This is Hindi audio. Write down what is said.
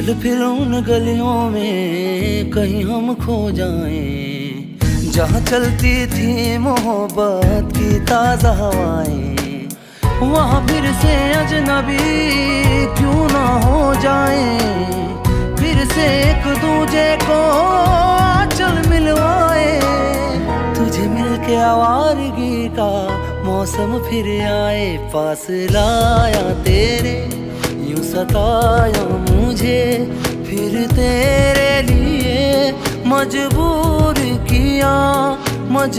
चल फिर उन गलियों में कहीं हम खो जाएं, जहाँ चलती थी मोहब्बत की ताज़ा हवाएं। वहाँ फिर से अजनबी क्यों ना हो जाएं, फिर से एक दूजे को चल मिलवाए। तुझे मिलके आवारगी का मौसम फिर आए, पास लाया तेरे यूं सताया मुझे, फिर तेरे लिए मजबूर किया